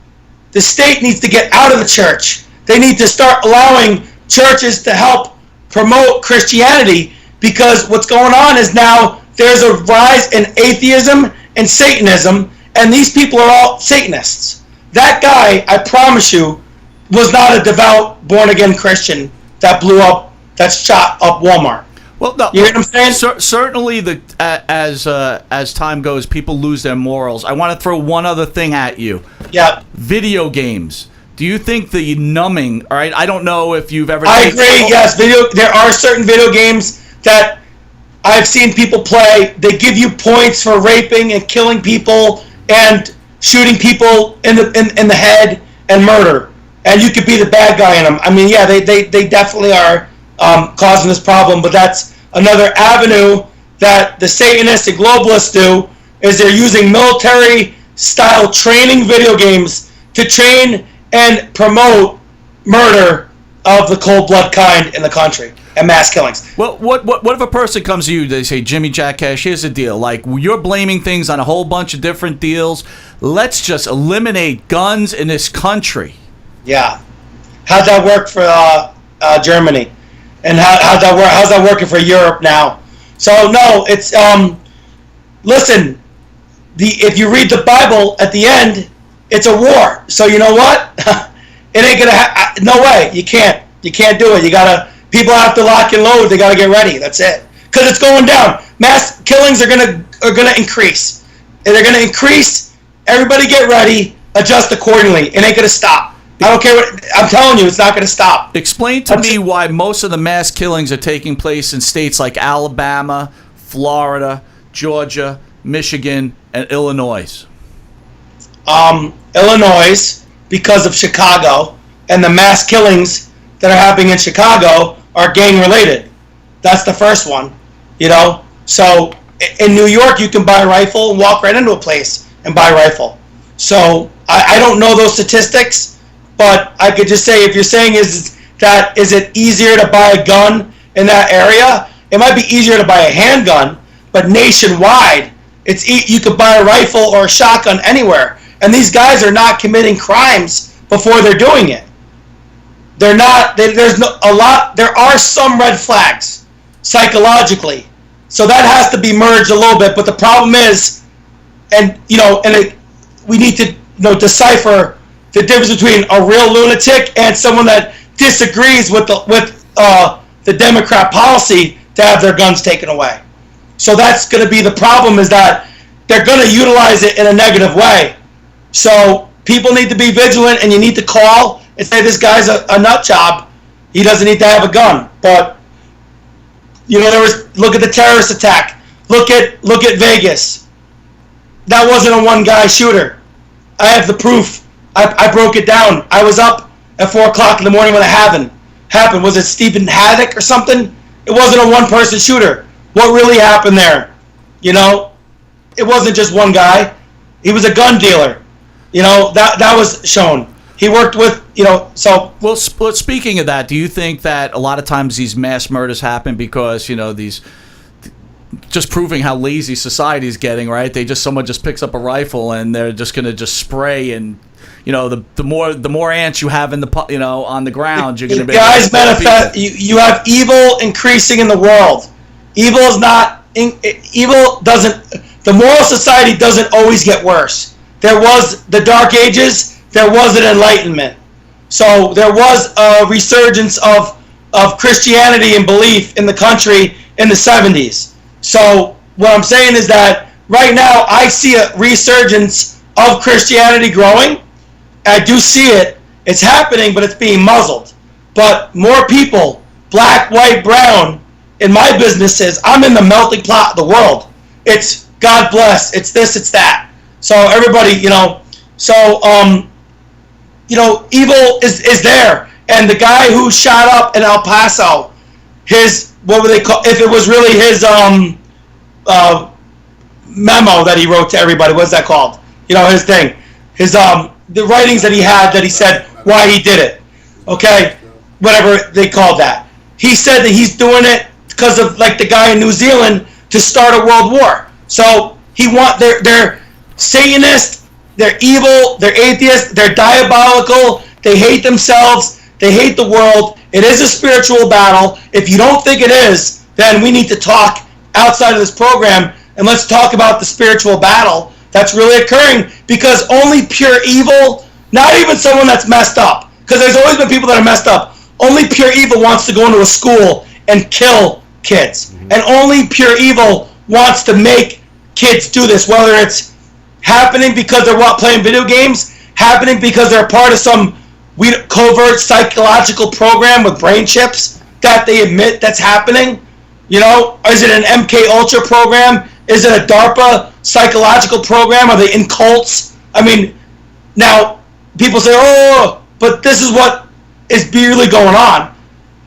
The state needs to get out of the church. They need to start allowing churches to help promote Christianity, because what's going on is now there's a rise in atheism and Satanism, and these people are all Satanists. That guy, I promise you, was not a devout, born-again Christian that shot up Walmart. Well, no, you know what I'm saying? Certainly, as time goes, people lose their morals. I want to throw one other thing at you. Yeah. Video games. Do you think the numbing? All right, I don't know if you've ever. I agree. Yes, there are certain video games that I've seen people play. They give you points for raping and killing people and shooting people in the head and murder, and you could be the bad guy in them. I mean, yeah, they definitely are causing this problem, but that's another avenue that the Satanists and globalists do, is they're using military-style training video games to train and promote murder of the cold blood kind in the country and mass killings. Well, what if a person comes to you, they say, Jimmy Jact Cash, here's the deal. Like, you're blaming things on a whole bunch of different deals. Let's just eliminate guns in this country. Yeah. How'd that work for Germany? And how's that working for Europe now? So, no, it's, listen, if you read the Bible at the end, it's a war. So you know what? It ain't gonna. No way. You can't do it. People have to lock and load. They gotta get ready. That's it. Because it's going down. Mass killings are gonna increase. And they're gonna increase. Everybody get ready. Adjust accordingly. It ain't gonna stop. I don't care what. I'm telling you, it's not gonna stop. Explain to me why most of the mass killings are taking place in states like Alabama, Florida, Georgia, Michigan, and Illinois. Illinois, because of Chicago, and the mass killings that are happening in Chicago are gang related. That's the first one, So in New York, you can buy a rifle and walk right into a place and buy a rifle. So I don't know those statistics, but I could just say, if you're saying is it easier to buy a gun in that area? It might be easier to buy a handgun, but nationwide, you could buy a rifle or a shotgun anywhere. And these guys are not committing crimes before they're doing it. They're not. There are some red flags psychologically, so that has to be merged a little bit. But the problem is, we need to decipher the difference between a real lunatic and someone that disagrees with the Democrat policy to have their guns taken away. So that's going to be the problem, is that they're going to utilize it in a negative way. So people need to be vigilant, and you need to call and say, this guy's a nut job. He doesn't need to have a gun. But, look at the terrorist attack. Look at Vegas. That wasn't a one-guy shooter. I have the proof. I broke it down. I was up at 4 o'clock in the morning when it happened. Was it Stephen Haddock or something? It wasn't a one-person shooter. What really happened there? It wasn't just one guy. He was a gun dealer. That was shown. He worked with, so... Well, speaking of that, do you think that a lot of times these mass murders happen because, these... just proving how lazy society is getting, right? Someone just picks up a rifle and they're just going to just spray, and the more ants you have in the on the ground, you're going to be... Guys, manifest. You have evil increasing in the world. Evil is not... Evil doesn't... The moral society doesn't always get worse. There was the Dark Ages. There was an Enlightenment. So there was a resurgence of Christianity and belief in the country in the 70s. So what I'm saying is that right now I see a resurgence of Christianity growing. I do see it. It's happening, but it's being muzzled. But more people, black, white, brown, in my businesses, I'm in the melting pot of the world. It's God bless. It's this, it's that. So everybody, evil is there. And the guy who shot up in El Paso, what would they call, if it was really his memo that he wrote to everybody, what's that called? His thing. His the writings that he had, that he said why he did it. Okay? Whatever they called that. He said that he's doing it because of, like, the guy in New Zealand, to start a world war. So they're Satanists, they're evil, they're atheists, they're diabolical, they hate themselves, they hate the world. It is a spiritual battle. If you don't think it is, then we need to talk outside of this program, and let's talk about the spiritual battle that's really occurring, because only pure evil, not even someone that's messed up, because there's always been people that are messed up, only pure evil wants to go into a school and kill kids. Mm-hmm. And only pure evil wants to make kids do this, whether it's happening because they're playing video games, happening because they're part of some covert psychological program with brain chips that they admit that's happening. Is it an MK Ultra program? Is it a DARPA psychological program? Are they in cults? I mean, now people say, oh, but this is what is really going on.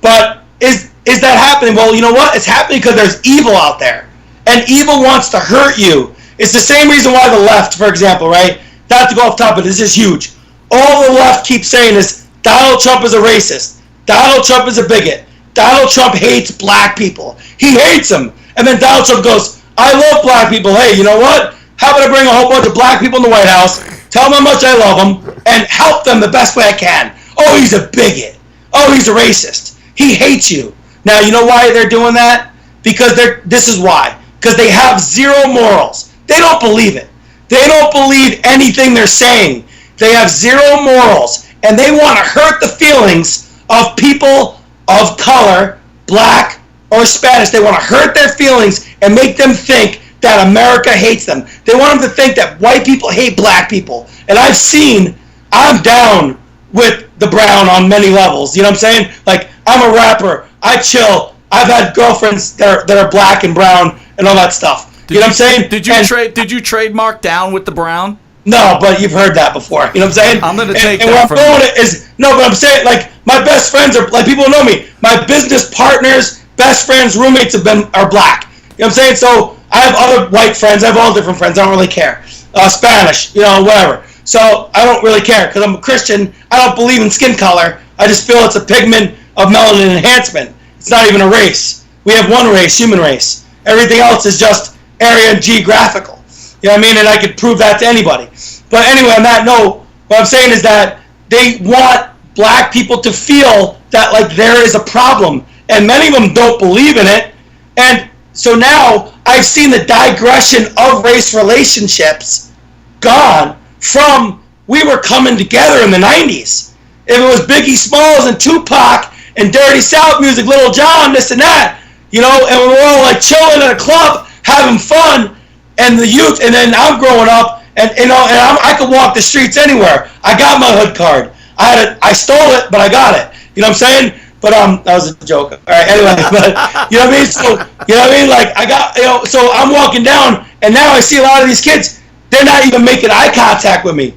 But is that happening? Well, you know what? It's happening because there's evil out there. And evil wants to hurt you. It's the same reason why the left, for example, right? Not to go off topic, this is huge. All the left keeps saying is Donald Trump is a racist. Donald Trump is a bigot. Donald Trump hates black people. He hates them. And then Donald Trump goes, I love black people. Hey, you know what? How about I bring a whole bunch of black people in the White House, tell them how much I love them, and help them the best way I can. Oh, he's a bigot. Oh, he's a racist. He hates you. Now, you know why they're doing that? Because this is why. Because they have zero morals. They don't believe it. They don't believe anything they're saying. They have zero morals. And they want to hurt the feelings of people of color, black or Spanish. They want to hurt their feelings and make them think that America hates them. They want them to think that white people hate black people. And I'm down with the brown on many levels. You know what I'm saying? Like, I'm a rapper. I chill. I've had girlfriends that are black and brown and all that stuff. You know what I'm saying? Did you trademark down with the brown? No, but you've heard that before. You know what I'm saying? I'm going to take and that from you. And where I'm going is, no, but I'm saying, like, my best friends are, like, people who know me. My business partners, best friends, roommates are black. You know what I'm saying? So I have other white friends. I have all different friends. I don't really care. Spanish, whatever. So I don't really care because I'm a Christian. I don't believe in skin color. I just feel it's a pigment of melanin enhancement. It's not even a race. We have one race, human race. Everything else is just area and geographical. You know what I mean? And I could prove that to anybody. But anyway, on that note, what I'm saying is that they want black people to feel that, like, there is a problem. And many of them don't believe in it. And so now I've seen the digression of race relationships gone from we were coming together in the 90s. If it was Biggie Smalls and Tupac and Dirty South music, Little John, this and that, you know, and we were all like chilling at a club, having fun, and the youth, and then I'm growing up, and you know, and I could walk the streets anywhere. I got my hood card. I stole it, but I got it. You know what I'm saying? But that was a joke. All right, anyway, but you know what I mean? So you know what I mean? Like I got, you know, so I'm walking down, and now I see a lot of these kids. They're not even making eye contact with me.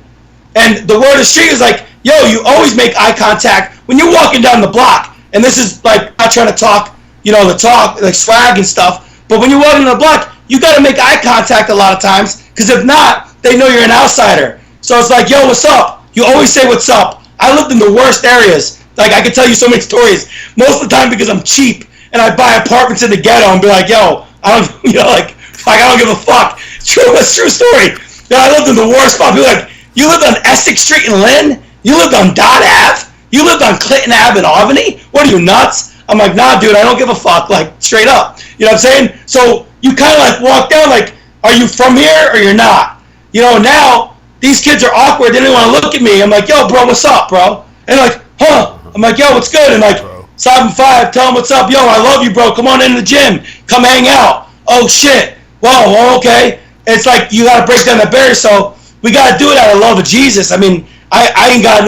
And the word of the street is like, yo, you always make eye contact when you're walking down the block. And this is like not trying to talk, you know, the talk like swag and stuff. But when you're walking down the block, you got to make eye contact a lot of times, because if not, they know you're an outsider. So it's like, yo, what's up? You always say what's up. I lived in the worst areas. Like, I could tell you so many stories. Most of the time because I'm cheap and I buy apartments in the ghetto and be like, yo, I don't, you know, like I don't give a fuck. It's true, it's a true story. You know, I lived in the worst spot. People like, you lived on Essex Street in Lynn? You lived on Dot Ave? You lived on Clinton Ave in Albany? What are you, nuts? I'm like, nah, dude, I don't give a fuck. Like, straight up. You know what I'm saying? So you kind of like walk down like, are you from here or you're not? You know, now these kids are awkward. They didn't want to look at me. I'm like, yo, bro, what's up, bro? And like, huh? I'm like, yo, what's good? And like, 7'5", tell them what's up. Yo, I love you, bro. Come on into the gym. Come hang out. Oh, shit. Whoa, okay. It's like you got to break down the barrier. So we got to do it out of love of Jesus. I mean, I got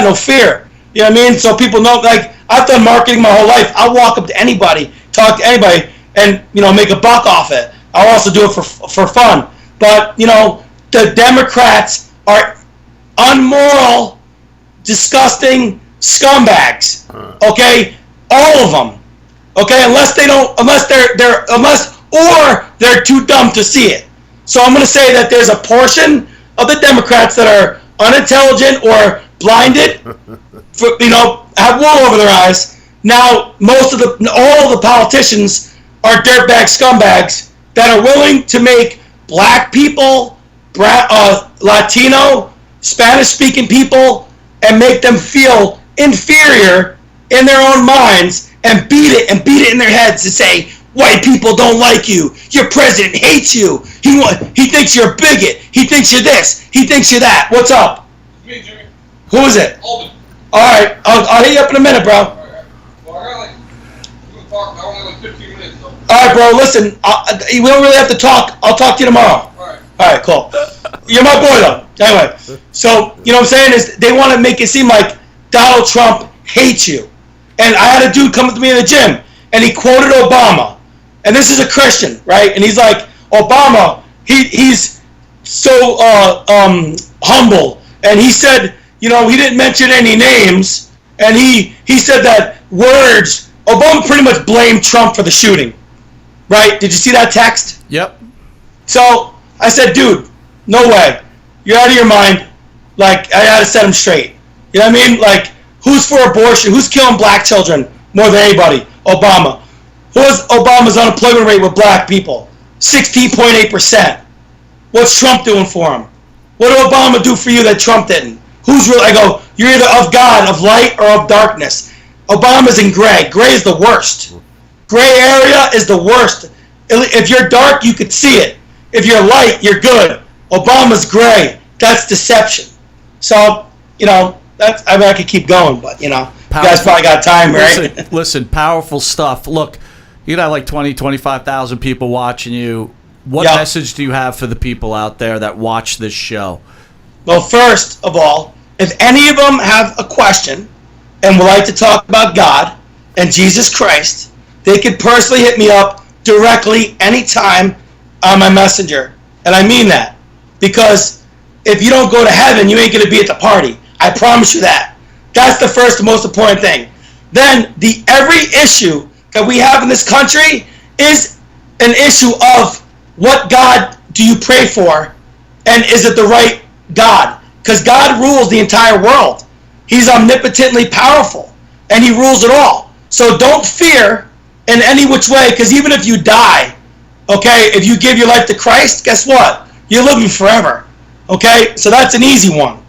no fear. You know what I mean? So people know, like, I've done marketing my whole life. I'll walk up to anybody, talk to anybody, and, you know, make a buck off it. I'll also do it for fun. But, you know, the Democrats are unmoral, disgusting scumbags. Okay? All of them. Okay? Unless they're too dumb to see it. So I'm going to say that there's a portion of the Democrats that are unintelligent or blinded, you know, have wool over their eyes. Now, all of the politicians are dirtbag scumbags that are willing to make black people, Latino, Spanish-speaking people, and make them feel inferior in their own minds, and beat it in their heads to say, white people don't like you. Your president hates you. He thinks you're a bigot. He thinks you're this. He thinks you're that. What's up? It's me, Jimmy. Who is it? Alden. All right, I'll hit you up in a minute, bro. All right. Well, I only like 15 minutes, though. All right, bro. Listen, we don't really have to talk. I'll talk to you tomorrow. All right. All right, cool. You're my boy, though. Anyway, so you know what I'm saying is they want to make it seem like Donald Trump hates you. And I had a dude come up to me in the gym, and he quoted Obama. And this is a Christian, right? And he's like, Obama, he's so humble. And he said, you know, he didn't mention any names. And he said that words, Obama pretty much blamed Trump for the shooting. Right? Did you see that text? Yep. So I said, dude, no way. You're out of your mind. Like, I had to set him straight. You know what I mean? Like, who's for abortion? Who's killing black children more than anybody? Obama. What's Obama's unemployment rate with black people? 16.8%. What's Trump doing for him? What did Obama do for you that Trump didn't? Who's really? I go, you're either of God, of light, or of darkness. Obama's in gray. Gray is the worst. Gray area is the worst. If you're dark, you could see it. If you're light, you're good. Obama's gray. That's deception. So, you know, I mean, I could keep going, but, you know, you guys probably got time, right? Listen, powerful stuff. Look, you got like 20, 25,000 people watching you. What message do you have for the people out there that watch this show? Well, first of all, if any of them have a question and would like to talk about God and Jesus Christ, they could personally hit me up directly anytime on my messenger. And I mean that. Because if you don't go to heaven, you ain't going to be at the party. I promise you that. That's the first and most important thing. Then, every issue that we have in this country is an issue of what God do you pray for, and is it the right God? Because God rules the entire world. He's omnipotently powerful, and he rules it all. So don't fear in any which way, because even if you die, okay, if you give your life to Christ, guess what? You're living forever, okay? So that's an easy one.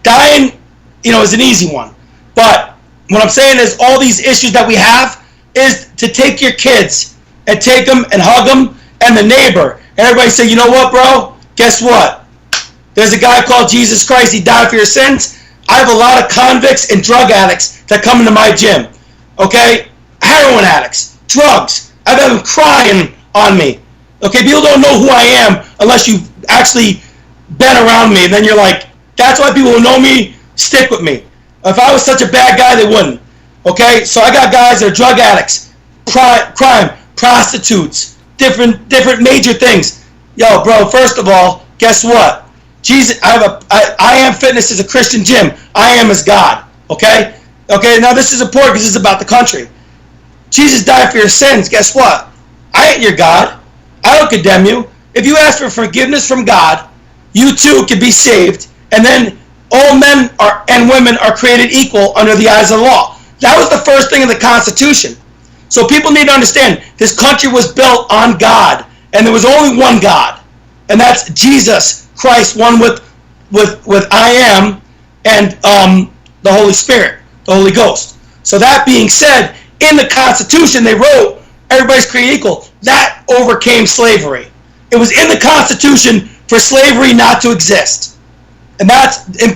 Dying, you know, is an easy one. But what I'm saying is all these issues that we have is to take your kids and take them and hug them and the neighbor. And everybody say, you know what, bro? Guess what? There's a guy called Jesus Christ. He died for your sins. I have a lot of convicts and drug addicts that come into my gym. Okay? Heroin addicts, drugs. I've had them crying on me. Okay? People don't know who I am unless you've actually been around me. And then you're like, that's why people who know me stick with me. If I was such a bad guy, they wouldn't. Okay? So I got guys that are drug addicts, crime, prostitutes, different major things. Yo, bro, first of all, guess what? Jesus, I Am Fitness is a Christian gym. I am as God. Okay? Okay, now this is important because this is about the country. Jesus died for your sins. Guess what? I ain't your God. I don't condemn you. If you ask for forgiveness from God, you too can be saved. And then all men and women are created equal under the eyes of the law. That was the first thing in the Constitution. So people need to understand this country was built on God. And there was only one God. And that's Jesus Christ, one with I Am and the Holy Spirit, the Holy Ghost. So that being said, in the Constitution they wrote everybody's created equal. That overcame slavery. It was in the Constitution for slavery not to exist. And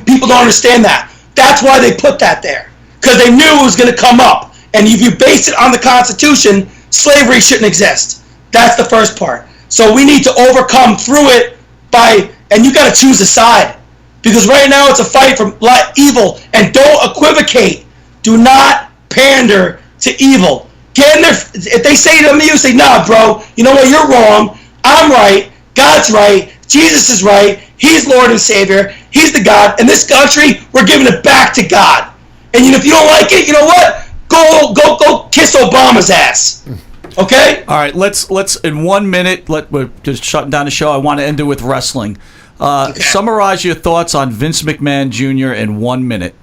people don't understand that. That's why they put that there. Because they knew it was going to come up. And if you base it on the Constitution, slavery shouldn't exist. That's the first part. So we need to overcome through it and you got to choose a side. Because right now it's a fight from evil. And don't equivocate. Do not pander to evil. Get in there. If they say to you, say, nah, bro, you know what, you're wrong. I'm right. God's right. Jesus is right. He's Lord and Savior. He's the God. In this country, we're giving it back to God. And if you don't like it, you know what? Go kiss Obama's ass. Okay? All right, let's in 1 minute, we're just shutting down the show. I want to end it with wrestling. Okay. Summarize your thoughts on Vince McMahon Jr. in 1 minute.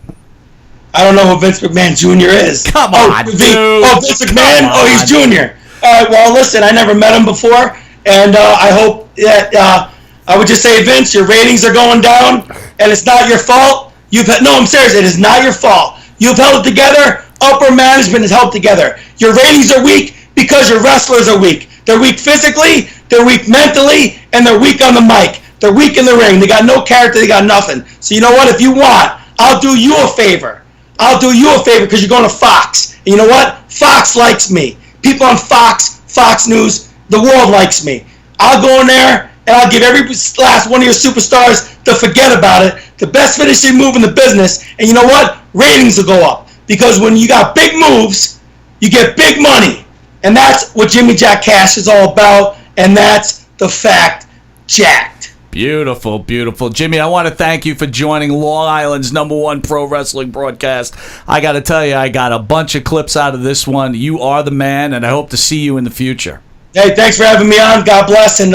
I don't know who Vince McMahon Jr. is. Come on, dude. Vince McMahon? Oh, he's Jr. All right, well, listen, I never met him before, and I hope that I would just say, Vince, your ratings are going down, and it's not your fault. I'm serious. It is not your fault. You've held it together. Upper management has held together. Your ratings are weak because your wrestlers are weak. They're weak physically, they're weak mentally, and they're weak on the mic. They're weak in the ring. They got no character. They got nothing. So you know what? If you want, I'll do you a favor. I'll do you a favor because you're going to Fox. And you know what? Fox likes me. People on Fox News, the world likes me. I'll go in there and I'll give every last one of your superstars to forget about it. The best finishing move in the business. And you know what? Ratings will go up. Because when you got big moves, you get big money. And that's what Jimmy Jact Cash is all about. And that's the fact, Jacked. Beautiful, beautiful. Jimmy, I want to thank you for joining Long Island's #1 pro wrestling broadcast. I got to tell you, I got a bunch of clips out of this one. You are the man, and I hope to see you in the future. Hey, thanks for having me on. God bless, and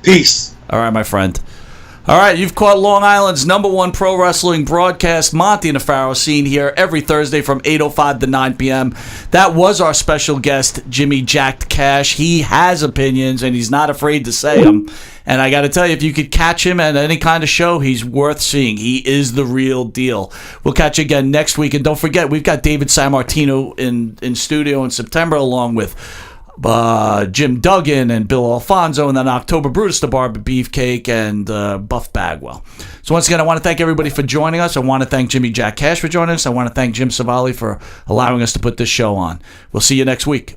peace. All right, my friend. All right, you've caught Long Island's #1 pro wrestling broadcast, Monte and the Pharaoh, scene here every Thursday from 8:05 to 9 p.m. That was our special guest, Jimmy Jact Cash. He has opinions, and he's not afraid to say them. And I got to tell you, if you could catch him at any kind of show, he's worth seeing. He is the real deal. We'll catch you again next week. And don't forget, we've got David Sammartino in studio in September, along with Jim Duggan and Bill Alfonso, and then October Brutus, the Barber Beefcake, and Buff Bagwell. So once again, I want to thank everybody for joining us. I want to thank Jimmy Jact Cash for joining us. I want to thank Jim Savali for allowing us to put this show on. We'll see you next week.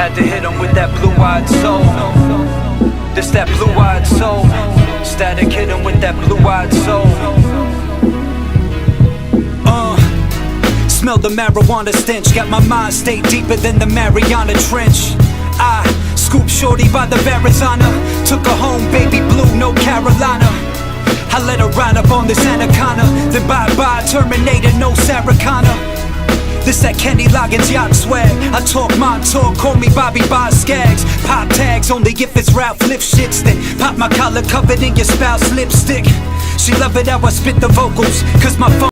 Had to hit him with that blue-eyed soul. This that blue-eyed soul. Static hit him with that blue-eyed soul. Smell the marijuana stench. Got my mind stayed deeper than the Mariana Trench. I scooped shorty by the Arizona. Took her home, baby blue, no Carolina. I let her ride up on this anaconda. Then bye-bye, Terminator, no Sarah Connor. This that Kenny Loggins yacht swag. I talk Monte, call me Bobby Boz Skaggs. Pop tags only if it's Ralph lift shits. Then pop my collar covered in your spouse lipstick. She love it how I spit the vocals, cause my phone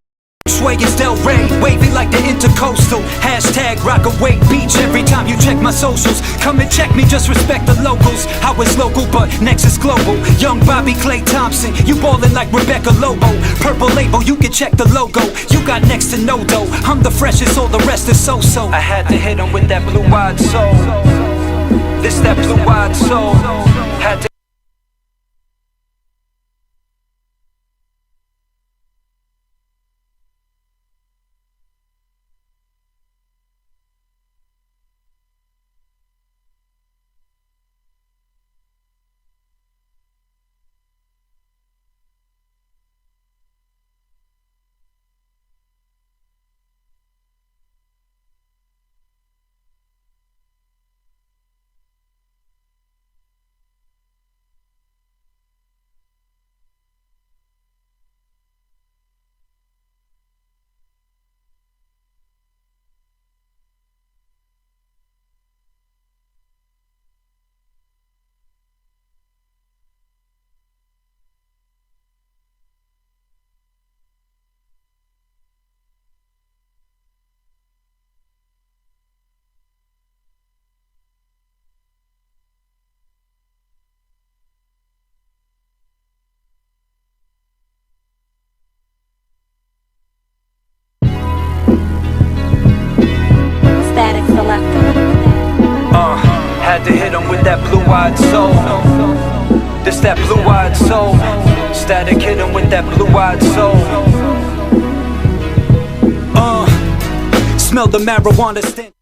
sway is Del Rey, wavy like the Intercoastal. Hashtag Rockaway Beach every time you check my socials. Come and check me, just respect the locals. I was local, but next is global. Young Bobby Clay Thompson, you ballin' like Rebecca Lobo. Purple label, you can check the logo. You got next to no dough. I'm the freshest, all the rest is so-so. I had to hit him with that blue-eyed soul. This that blue-eyed soul. Had to had to hit him with that blue-eyed soul. This that blue-eyed soul. Static hit him with that blue-eyed soul. Smell the marijuana stench.